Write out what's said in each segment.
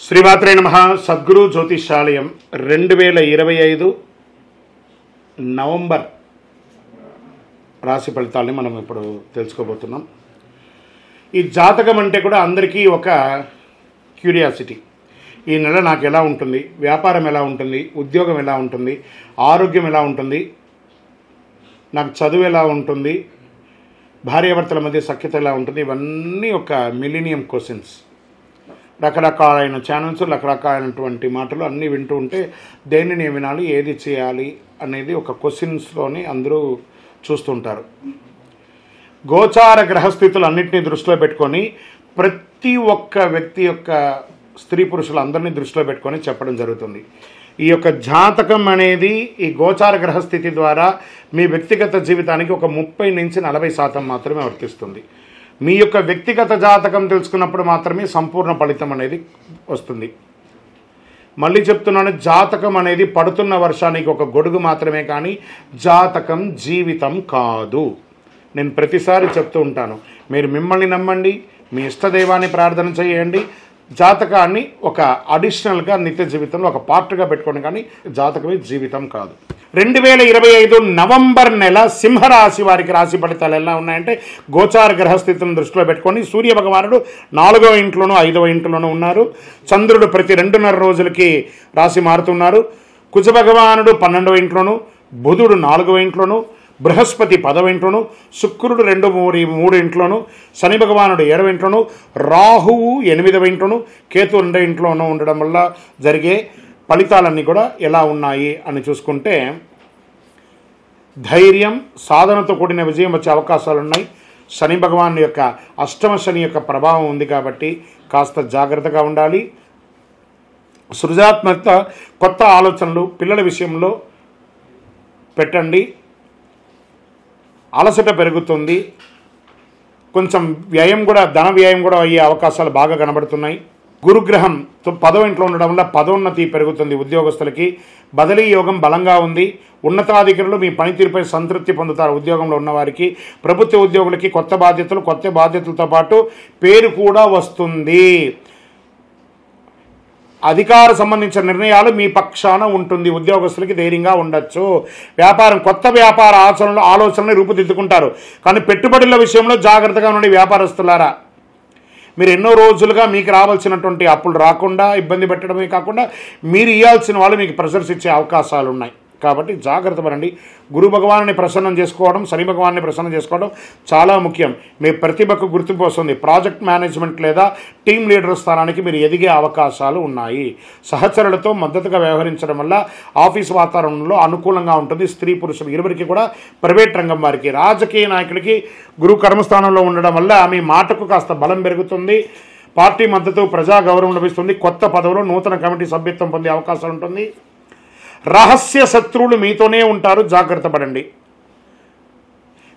శ్రీమాత్రే నమః. సద్గురు జ్యోతిషాలయం 2025 నవంబర్ రాశి ఫలితాలని మనం ఇప్పుడు తెలుసుకోబోతున్నాం. ఈ జాతకం అంటే కూడా అందరికీ ఒక క్యూరియాసిటీ. ఈ నెల నాకు ఎలా ఉంటుంది, వ్యాపారం ఎలా ఉంటుంది, ఉద్యోగం ఎలా ఉంటుంది, ఆరోగ్యం ఎలా ఉంటుంది, నాకు చదువు ఎలా ఉంటుంది, భార్యాభర్తల మధ్య సఖ్యత ఎలా ఉంటుంది, ఇవన్నీ ఒక మిలీనియం క్వశ్చన్స్. రకరకాలైన ఛానల్స్, రకరకాలైనటువంటి మాటలు అన్నీ వింటూ ఉంటే దేనిని వినాలి, ఏది చేయాలి అనేది ఒక క్వశ్చన్స్లోని అందరూ చూస్తుంటారు. గోచార గ్రహస్థితులు అన్నింటినీ దృష్టిలో పెట్టుకొని ప్రతి ఒక్క వ్యక్తి యొక్క స్త్రీ పురుషులు అందరినీ దృష్టిలో పెట్టుకొని చెప్పడం జరుగుతుంది. ఈ యొక్క జాతకం అనేది ఈ గోచార గ్రహస్థితి ద్వారా మీ వ్యక్తిగత జీవితానికి ఒక 30 నుంచి 40% మాత్రమే వర్తిస్తుంది. మీ యొక్క వ్యక్తిగత జాతకం తెలుసుకున్నప్పుడు మాత్రమే సంపూర్ణ ఫలితం అనేది వస్తుంది. మళ్ళీ చెప్తున్నాను, జాతకం అనేది పడుతున్న వర్షానికి ఒక గొడుగు మాత్రమే, కానీ జాతకం జీవితం కాదు. నేను ప్రతిసారి చెప్తూ ఉంటాను, మీరు మిమ్మల్ని నమ్మండి, మీ ఇష్టదైవాన్ని ప్రార్థన చేయండి, జాతకాన్ని ఒక అడిషనల్గా నిత్య జీవితంలో ఒక పార్ట్గా పెట్టుకోండి, కానీ జాతకమే జీవితం కాదు. 2025 నవంబర్ నెల సింహరాశి వారికి రాశి ఫలితాలు ఎలా ఉన్నాయంటే, గోచార గ్రహస్థితులను దృష్టిలో పెట్టుకొని సూర్య భగవానుడు 4వ ఇంట్లోనూ 5వ ఇంట్లోనూ ఉన్నారు. చంద్రుడు ప్రతి 2.5 రోజులకి రాశి మారుతున్నారు. కుజ భగవానుడు 12వ ఇంట్లోనూ, బుధుడు 4వ ఇంట్లోనూ, బృహస్పతి 10వ ఇంట్లోనూ, శుక్రుడు 2, 3 ఇంట్లోనూ, శని భగవానుడు 7వ ఇంట్లోనూ, రాహువు 8వ ఇంట్లోనూ, కేతు 2వ ఇంట్లోనూ ఉండడం వల్ల జరిగే ఫలితాలన్నీ కూడా ఎలా ఉన్నాయి అని చూసుకుంటే, ధైర్యం, సాధనతో కూడిన విజయం వచ్చే అవకాశాలు ఉన్నాయి. శని భగవాన్ యొక్క అష్టమ శని యొక్క ప్రభావం ఉంది కాబట్టి కాస్త జాగ్రత్తగా ఉండాలి. సృజనాత్మకత, కొత్త ఆలోచనలు పిల్లల విషయంలో పెట్టండి. అలసట పెరుగుతుంది. కొంచెం వ్యయం కూడా, ధన వ్యయం కూడా అయ్యే అవకాశాలు బాగా కనబడుతున్నాయి. గురుగ్రహం 10వ ఇంట్లో ఉండడం వల్ల పదోన్నతి పెరుగుతుంది. ఉద్యోగస్తులకి బదిలీ యోగం బలంగా ఉంది. ఉన్నతాధికారులు మీ పనితీరుపై సంతృప్తి పొందుతారు. ఉద్యోగంలో ఉన్నవారికి, ప్రభుత్వ ఉద్యోగులకి కొత్త బాధ్యతలతో పాటు పేరు కూడా వస్తుంది. అధికార సంబంధించిన నిర్ణయాలు మీ పక్షాన ఉంటుంది. ఉద్యోగస్తులకి ధైర్యంగా ఉండొచ్చు. కొత్త వ్యాపార ఆలోచనలు రూపుదిద్దుకుంటారు. కానీ పెట్టుబడుల విషయంలో జాగ్రత్తగా ఉండండి వ్యాపారస్తులారా. మీరు ఎన్నో రోజులుగా మీకు రావాల్సినటువంటి అప్పులు రాకుండా ఇబ్బంది పెట్టడమే కాకుండా మీరు ఇవ్వాల్సిన వాళ్ళు మీకు ప్రెషర్స్ ఇచ్చే అవకాశాలు ఉన్నాయి. కాబట్టి జాగ్రత్త పడండి. గురు భగవాన్ని ప్రసన్నం చేసుకోవడం, శని భగవాన్ని ప్రసన్నం చేసుకోవడం చాలా ముఖ్యం. మీ ప్రతిభకు గుర్తింపు వస్తుంది. ప్రాజెక్ట్ మేనేజ్మెంట్ లేదా టీమ్ లీడర్ స్థానానికి మీరు ఎదిగే అవకాశాలు ఉన్నాయి. సహచరులతో మద్దతుగా వ్యవహరించడం వల్ల ఆఫీస్ వాతావరణంలో అనుకూలంగా ఉంటుంది. స్త్రీ పురుషులు ఇరువురికి కూడా, ప్రైవేట్ రంగం వారికి, రాజకీయ నాయకులకి గురు కర్మస్థానంలో ఉండడం వల్ల మీ మాటకు కాస్త బలం పెరుగుతుంది. పార్టీ మద్దతు, ప్రజా గౌరవం లభిస్తుంది. కొత్త పదవులు, నూతన కమిటీ సభ్యత్వం పొందే అవకాశం ఉంటుంది. రహస్య శత్రువులు మీతోనే ఉంటారు, జాగ్రత్త పడండి.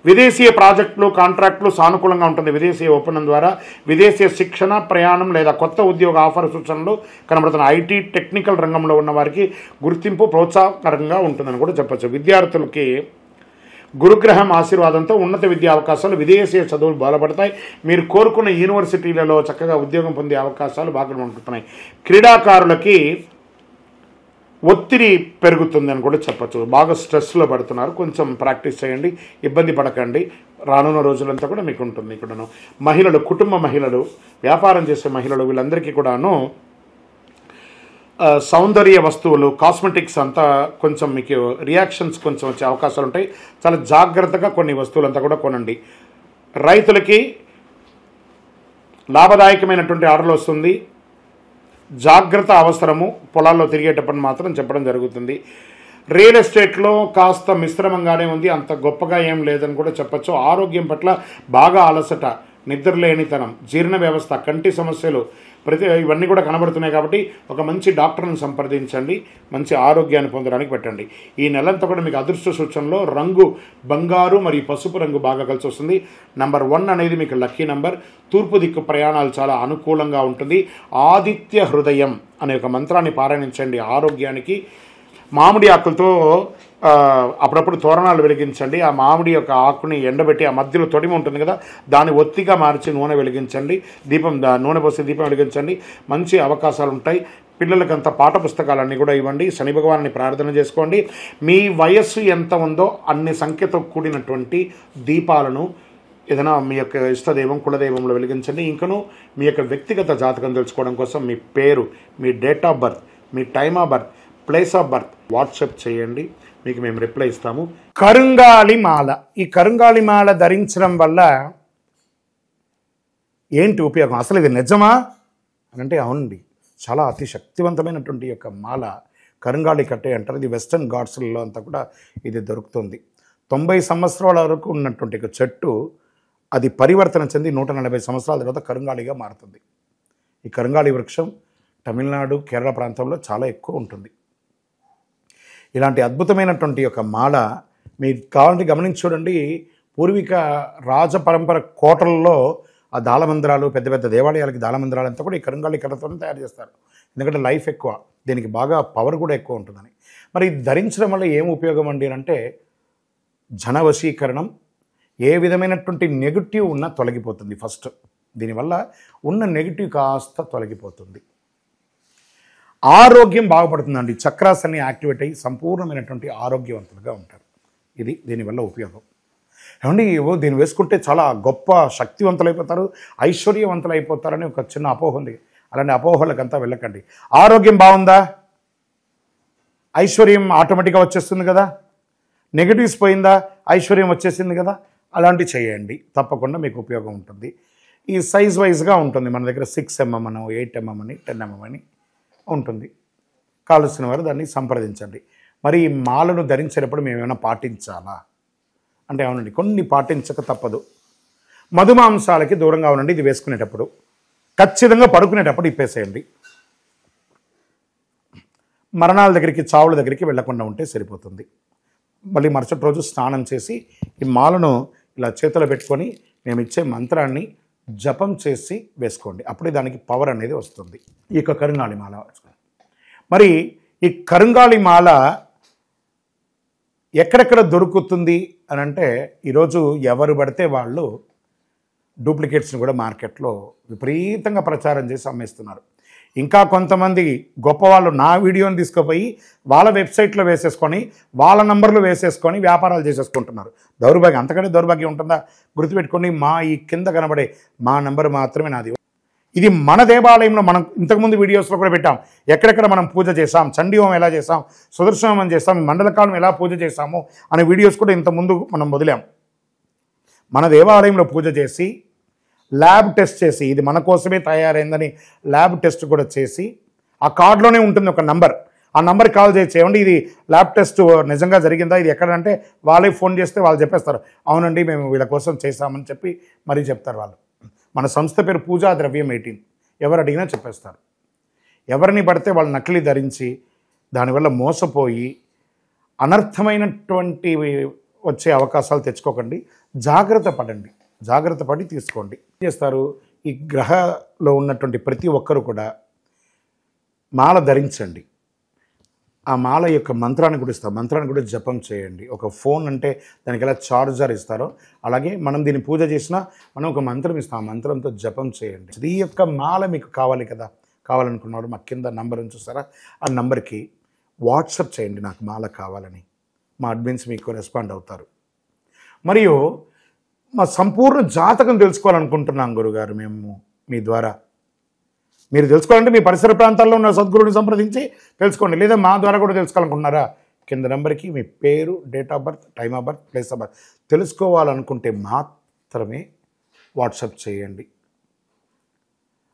విదేశీయ ప్రాజెక్టులు, కాంట్రాక్టులు సానుకూలంగా ఉంటుంది. విదేశీయ ఒప్పందం ద్వారా విదేశీయ శిక్షణ, ప్రయాణం లేదా కొత్త ఉద్యోగ ఆఫర్ సూచనలు కనబడుతున్న ఐటీ, టెక్నికల్ రంగంలో ఉన్న వారికి గుర్తింపు ప్రోత్సాహకరంగా ఉంటుందని కూడా చెప్పచ్చు. విద్యార్థులకి గురుగ్రహం ఆశీర్వాదంతో ఉన్నత విద్యా అవకాశాలు, విదేశీయ చదువులు బలపడతాయి. మీరు కోరుకున్న యూనివర్సిటీలలో చక్కగా ఉద్యోగం పొందే అవకాశాలు బాగా ఉంటున్నాయి. క్రీడాకారులకి ఒత్తిడి పెరుగుతుందని కూడా చెప్పచ్చు. బాగా స్ట్రెస్లో పడుతున్నారు. కొంచెం ప్రాక్టీస్ చేయండి, ఇబ్బంది పడకండి. రానున్న రోజులంతా కూడా మీకు ఉంటుంది. ఇక్కడను మహిళలు, కుటుంబ మహిళలు, వ్యాపారం చేసే మహిళలు, వీళ్ళందరికీ కూడాను సౌందర్య వస్తువులు, కాస్మెటిక్స్ అంతా కొంచెం మీకు రియాక్షన్స్ కొంచెం వచ్చే అవకాశాలు ఉంటాయి. చాలా జాగ్రత్తగా కొన్ని వస్తువులంతా కూడా కొనండి. రైతులకి లాభదాయకమైనటువంటి ఆర్డర్లు వస్తుంది. జాగ్రత్త అవసరము. పొలాల్లో తిరిగేటప్పుడు మాత్రం చెప్పడం జరుగుతుంది. రియల్ ఎస్టేట్లో కాస్త మిశ్రమంగానే ఉంది, అంత గొప్పగా ఏం లేదని కూడా చెప్పచ్చు. ఆరోగ్యం పట్ల బాగా అలసట, నిద్రలేనితనం, జీర్ణ వ్యవస్థ, కంటి సమస్యలు ఇవన్నీ కూడా కనబడుతున్నాయి. కాబట్టి ఒక మంచి డాక్టర్ని సంప్రదించండి. మంచి ఆరోగ్యాన్ని పొందడానికి పెట్టండి. ఈ నెలంతా కూడా మీకు అదృష్ట సూచనలో రంగు బంగారు మరియు పసుపు రంగు బాగా కలిసి వస్తుంది. నంబర్ 1 అనేది మీకు లక్కీ నంబర్. తూర్పు దిక్కు ప్రయాణాలు చాలా అనుకూలంగా ఉంటుంది. ఆదిత్య హృదయం అనే ఒక మంత్రాన్ని పారాయణించండి. ఆరోగ్యానికి మామిడి ఆకులతో అప్పుడప్పుడు తోరణాలు వెలిగించండి. ఆ మామిడి యొక్క ఆకుని ఎండబెట్టి ఆ మధ్యలో తొడిమ ఉంటుంది కదా, దాన్ని ఒత్తిగా మార్చి నూనె వెలిగించండి. నూనె పోసి దీపం వెలిగించండి. మంచి అవకాశాలు ఉంటాయి. పిల్లలకంతా పాఠ పుస్తకాలన్నీ కూడా ఇవ్వండి. శని భగవాన్ని ప్రార్థన చేసుకోండి. మీ వయస్సు ఎంత ఉందో అన్ని సంఖ్యతో కూడినటువంటి దీపాలను ఏదైనా మీ యొక్క ఇష్టదైవం కులదైవంలో వెలిగించండి. ఇంకను మీ యొక్క వ్యక్తిగత జాతకం తెలుసుకోవడం కోసం మీ పేరు, మీ డేట్ ఆఫ్ బర్త్, మీ time of birth, place of birth WhatsApp చేయండి. మీకు మేము రిప్లై ఇస్తాము. కరుంగాళి మాల. ఈ కరుంగాళి మాల ధరించడం వల్ల ఏంటి ఉపయోగం? అసలు ఇది నిజమా అని అంటే అవునండి, చాలా అతి శక్తివంతమైనటువంటి యొక్క మాల కరుంగాళి కట్టే అంటారు. ఇది వెస్టర్న్ ఘాట్స్లలో అంతా కూడా ఇది దొరుకుతుంది. 90 సంవత్సరాల వరకు ఉన్నటువంటి ఒక చెట్టు అది పరివర్తన చెంది 140 సంవత్సరాల తర్వాత కరుంగాళిగా మారుతుంది. ఈ కరుంగాళి వృక్షం తమిళనాడు, కేరళ ప్రాంతంలో చాలా ఎక్కువ ఉంటుంది. ఇలాంటి అద్భుతమైనటువంటి ఒక మాల మీరు కావాలంటే గమనించి చూడండి. పూర్వీక రాజపరంపర కోటలలో ఆ దాళమందిరాలు, పెద్ద పెద్ద దేవాలయాలకి దాళమందిరాలు అంతా కూడా ఈ కరుంగాళి కర్రతో తయారు చేస్తారు. ఎందుకంటే లైఫ్ ఎక్కువ, దీనికి బాగా పవర్ కూడా ఎక్కువ ఉంటుందని. మరి ఇది ధరించడం వల్ల ఏం ఉపయోగం అండి అంటే జన వశీకరణం, ఏ విధమైనటువంటి నెగిటివ్ ఉన్నా తొలగిపోతుంది. ఫస్ట్ దీనివల్ల ఉన్న నెగిటివ్ కాస్త తొలగిపోతుంది. ఆరోగ్యం బాగుపడుతుందండి. చక్రాస్ అన్ని యాక్టివేట్ అయ్యి సంపూర్ణమైనటువంటి ఆరోగ్యవంతులుగా ఉంటారు. ఇది దీనివల్ల ఉపయోగం. ఏమండి దీన్ని వేసుకుంటే చాలా గొప్ప శక్తివంతులు అయిపోతారు, ఐశ్వర్యవంతులు అయిపోతారని ఒక చిన్న అపోహ ఉంది. అలాంటి అపోహలకంతా వెళ్ళకండి. ఆరోగ్యం బాగుందా, ఐశ్వర్యం ఆటోమేటిక్గా వచ్చేస్తుంది కదా. నెగిటివ్స్ పోయిందా, ఐశ్వర్యం వచ్చేసింది కదా. అలాంటివి చేయండి, తప్పకుండా మీకు ఉపయోగం ఉంటుంది. ఈ సైజ్ వైజ్గా ఉంటుంది. మన దగ్గర 6 mm అని, 8 mm అని, 10 mm అని ఉంటుంది. కావలసిన వారు దాన్ని సంప్రదించండి. మరి ఈ మాలను ధరించేటప్పుడు మేము ఏమైనా పాటించాలా అంటే అవునండి, కొన్ని పాటించక తప్పదు. మధుమాంసాలకి దూరంగా ఉండండి. ఇది వేసుకునేటప్పుడు ఖచ్చితంగా పడుకునేటప్పుడు ఇప్పేసేయండి. మరణాల దగ్గరికి, చావుల దగ్గరికి వెళ్లకుండా ఉంటే సరిపోతుంది. మళ్ళీ మరుసటి రోజు స్నానం చేసి ఈ మాలను ఇలా చేతిలో పెట్టుకొని మేము ఇచ్చే మంత్రాన్ని జపం చేసి వేసుకోండి. అప్పుడే దానికి పవర్ అనేది వస్తుంది. ఈ యొక్క కరుంగాళి మాల. మరి ఈ కరుంగాళి మాల ఎక్కడెక్కడ దొరుకుతుంది అని అంటే ఈరోజు ఎవరు పడితే వాళ్ళు డూప్లికేట్స్ని కూడా మార్కెట్లో విపరీతంగా ప్రచారం చేసి అమ్మేస్తున్నారు. ఇంకా కొంతమంది గొప్పవాళ్ళు నా వీడియోని తీసుకుపోయి వాళ్ళ వెబ్సైట్లో వేసేసుకొని వాళ్ళ నంబర్లు వేసేసుకొని వ్యాపారాలు చేసేసుకుంటున్నారు. దౌర్భాగ్యం, అంతకంటే దౌర్భాగ్యం ఉంటుందా? గుర్తుపెట్టుకొని మా ఈ కింద కనబడే మా నంబర్ మాత్రమే నాది. ఇది మన దేవాలయంలో మనం ఇంతకుముందు వీడియోస్లో కూడా పెట్టాం. ఎక్కడెక్కడ మనం పూజ చేసాం, చండీహోమం ఎలా చేసాం, సుదర్శనం చేస్తాం, మండలకాలం ఎలా పూజ చేసాము అనే వీడియోస్ కూడా ఇంతకుముందు మనం వదిలాం. మన దేవాలయంలో పూజ చేసి ల్యాబ్ టెస్ట్ చేసి ఇది మన కోసమే తయారైందని ల్యాబ్ టెస్ట్ కూడా చేసి ఆ కార్డులోనే ఉంటుంది ఒక నంబర్. ఆ నంబర్కి కాల్ చేసి ఏమండి ఇది ల్యాబ్ టెస్ట్ నిజంగా జరిగిందా, ఇది ఎక్కడంటే వాళ్ళే ఫోన్ చేస్తే వాళ్ళు చెప్పేస్తారు అవునండి మేము వీళ్ళ కోసం చేస్తామని చెప్పి మరీ చెప్తారు వాళ్ళు. మన సంస్థ పేరు పూజా ద్రవ్యం 18. ఎవరు అడిగినా చెప్పేస్తారు. ఎవరిని పడితే వాళ్ళు నకిలీ ధరించి దానివల్ల మోసపోయి అనర్థమైనటువంటి వచ్చే అవకాశాలు తెచ్చుకోకండి. జాగ్రత్త పడండి, జాగ్రత్త పడి తీసుకోండి. ఏం చేస్తారు, ఈ గ్రహలో ఉన్నటువంటి ప్రతి ఒక్కరు కూడా మాల ధరించండి. ఆ మాల యొక్క మంత్రాన్ని కూడా ఇస్తారు, మంత్రాన్ని కూడా జపం చేయండి. ఒక ఫోన్ అంటే దానికి ఎలా చార్జర్ ఇస్తారో అలాగే మనం దీన్ని పూజ చేసినా మనం ఒక మంత్రం ఇస్తాం, ఆ మంత్రంతో జపం చేయండి. ఈ యొక్క మాల మీకు కావాలి కదా, కావాలనుకున్నవాడు మా కింద నంబర్ చూస్తారా, ఆ నంబర్కి వాట్సాప్ చేయండి నాకు మాల కావాలని. మా అడ్మిన్స్ మీకు రెస్పాండ్ అవుతారు. మరియు మా సంపూర్ణ జాతకం తెలుసుకోవాలనుకుంటున్నాం గురుగారు మేము మీ ద్వారా. మీరు తెలుసుకోవాలంటే మీ పరిసర ప్రాంతాల్లో ఉన్న సద్గురుని సంప్రదించి తెలుసుకోండి, లేదా మా ద్వారా కూడా తెలుసుకోవాలనుకుంటున్నారా, కింద నెంబర్కి మీ పేరు, date of birth, time of birth, place of birth తెలుసుకోవాలనుకుంటే మాత్రమే వాట్సాప్ చేయండి.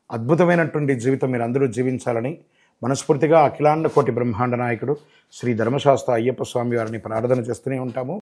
అద్భుతమైనటువంటి జీవితం మీరు అందరూ జీవించాలని మనస్ఫూర్తిగా అఖిలాండ కోటి బ్రహ్మాండ నాయకుడు శ్రీ ధర్మశాస్త్ర అయ్యప్ప స్వామి వారిని ప్రార్థన చేస్తూనే ఉంటాము.